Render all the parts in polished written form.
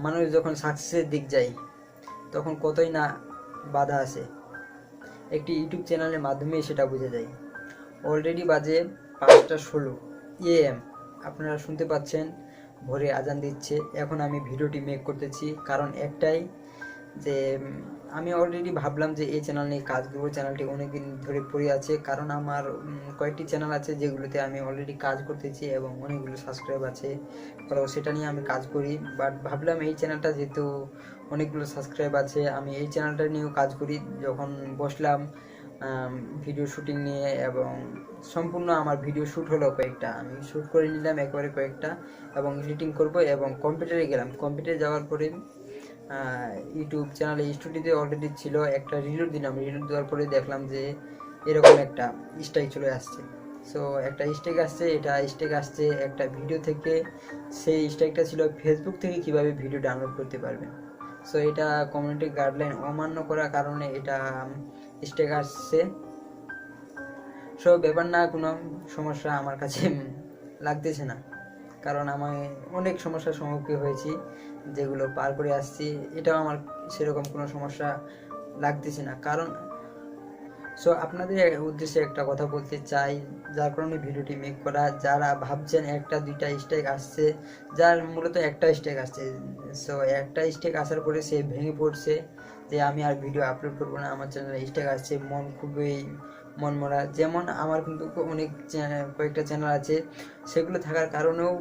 মানুষ যখন সাকসেসের দিক যায় তখন কতই না বাধা আসে, একটি ইউটিউব চ্যানেলের মাধ্যমে সেটা বোঝা যায়। অলরেডি বাজে 5:16 AM, আপনারা শুনতে পাচ্ছেন ভোরে আজান দিচ্ছে। এখন আমি ভিডিওটি মেক করতেছি কারণ একটাই, যে আমি অলরেডি ভাবলাম যে এই চ্যানেল নিয়ে কাজ করবো। চ্যানেলটি অনেকদিন ধরে পড়ে আছে, কারণ আমার কয়েকটি চ্যানেল আছে যেগুলোতে আমি অলরেডি কাজ করতেছি এবং অনেকগুলো সাবস্ক্রাইব আছে, তো সেটা নিয়ে আমি কাজ করি। বাট ভাবলাম এই চ্যানেলটা যেহেতু অনেকগুলো সাবস্ক্রাইব আছে, আমি এই চ্যানেলটা নিয়েও কাজ করি। যখন বসলাম ভিডিও শুটিং নিয়ে, এবং সম্পূর্ণ আমার ভিডিও শ্যুট হলো কয়েকটা, আমি শ্যুট করে নিলাম একবারে কয়েকটা, এবং এডিটিং করব এবং কম্পিউটারে গেলাম। কম্পিউটারে যাওয়ার পরে ইউটিউব চ্যানেলে স্টুডিওতে অলরেডি ছিল, একটা রিলোড দিলাম। রিলোড দেওয়ার পরে দেখলাম যে এরকম একটা স্ট্রাইক চলে আসছে। সো একটা স্ট্রাইক আসছে, এটা স্ট্রাইক আসছে একটা ভিডিও থেকে। সেই স্ট্রাইকটা ছিল ফেসবুক থেকে কিভাবে ভিডিও ডাউনলোড করতে পারবেন। সো এটা কমিউনিটি গাইডলাইন অমান্য করার কারণে এটা স্ট্রাইক আসছে। সো ব্যাপার না, কোনো সমস্যা আমার কাছে লাগতেছে না, কারণ আমি অনেক সমস্যার সম্মুখীন হয়েছি যেগুলো পার করে আসছি। এটাও আমার সেরকম কোনো সমস্যা লাগতেছে না। কারণ সো আপনাদের উদ্দেশ্যে একটা কথা বলতে চাই, যার কারণে ভিডিওটি মেক করা। যারা ভাবছেন একটা দুইটা স্ট্রাইক আসছে, যার মূলত একটা স্ট্রাইক আসছে, সো একটা স্ট্রাইক আসার পরে সে ভেঙে পড়ছে যে আমি আর ভিডিও আপলোড করবো না, আমার চ্যানেলে স্ট্রাইক আসছে, মন খুবই মনমরা। যেমন আমার কিন্তু অনেক কয়েকটা চ্যানেল আছে, সেগুলো থাকার কারণেও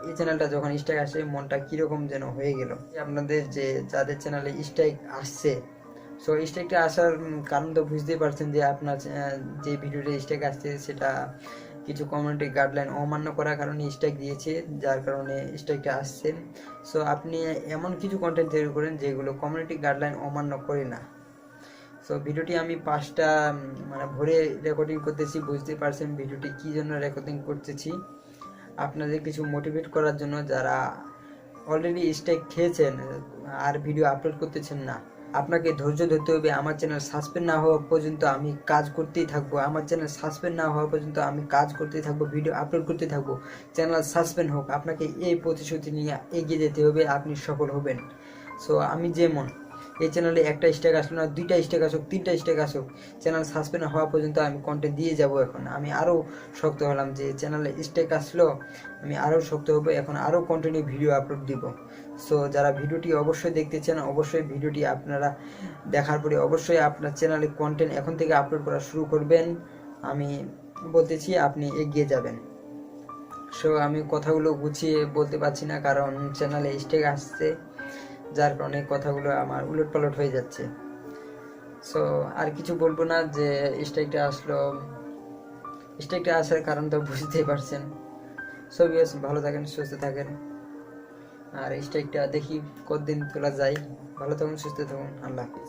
এই চ্যানেলটা যখন স্ট্রাইক আসে মনটা কীরকম যেন হয়ে গেল। আপনাদের যে যাদের চ্যানেলে স্ট্রাইক আসছে, সো স্ট্রাইকটা আসার কারণ তো বুঝতেই পারছেন যে আপনার যে ভিডিওতে স্ট্রাইক আসছে সেটা কিছু কমিউনিটি গাইডলাইন অমান্য করার কারণে স্ট্রাইক দিয়েছে, যার কারণে স্ট্রাইকটা আসছে। সো আপনি এমন কিছু কন্টেন্ট তৈরি করেন যেগুলো কমিউনিটি গাইডলাইন অমান্য করে না। সো ভিডিওটি আমি 5টা ভোরে রেকর্ডিং করতেছি, বুঝতেই পারছেন ভিডিওটি কী জন্য রেকর্ডিং করতেছি, আপনাদের কিছু মোটিভেট করার জন্য, যারা অলরেডি স্ট্রাইক খেয়েছেন আর ভিডিও আপলোড করতেছেন না। আপনাকে ধৈর্য ধরতে হবে। আমার চ্যানেল সাসপেন্ড না হওয়া পর্যন্ত আমি কাজ করতেই থাকবো। আমার চ্যানেল সাসপেন্ড না হওয়া পর্যন্ত আমি কাজ করতেই থাকবো, ভিডিও আপলোড করতে থাকবো। চ্যানেল সাসপেন্ড হোক, আপনাকে এই প্রতিশ্রুতি নিয়ে এগিয়ে যেতে হবে, আপনি সফল হবেন। সো আমি যেমন এই চ্যানেলে একটা স্ট্রাইক আসলো না, 2টা স্ট্রাইক আসুক, 3টা স্ট্রাইক আসুক, চ্যানেল সাসপেন্ড হওয়া পর্যন্ত আমি কন্টেন্ট দিয়ে যাব। এখন আমি আরও শক্ত হলাম যে চ্যানেলে স্ট্রাইক আসলো, আমি আরও শক্ত হবো, এখন আরও কন্টিনিউ ভিডিও আপলোড দিব। সো যারা ভিডিওটি অবশ্যই দেখতে চান, অবশ্যই ভিডিওটি আপনারা দেখার পরে অবশ্যই আপনার চ্যানেলে কন্টেন্ট এখন থেকে আপলোড করা শুরু করবেন। আমি বলতেছি আপনি এগিয়ে যাবেন। সো আমি কথাগুলো গুছিয়ে বলতে পারছি না, কারণ চ্যানেলে স্ট্রাইক আসছে, যার কারণে কথাগুলো আমার উলটপালট হয়ে যাচ্ছে। সো আর কিছু বলবো না, যে স্ট্রাইকটা আসলো, স্ট্রাইকটা আসার কারণ তো বুঝতেই পারছেন। সো বিয়াস, ভালো থাকেন, সুস্থ থাকেন, আর স্ট্রাইকটা দেখি কতদিন তোলা যায়। ভালো থাকুন, সুস্থ থাকুন, আল্লাহ হাফিজ।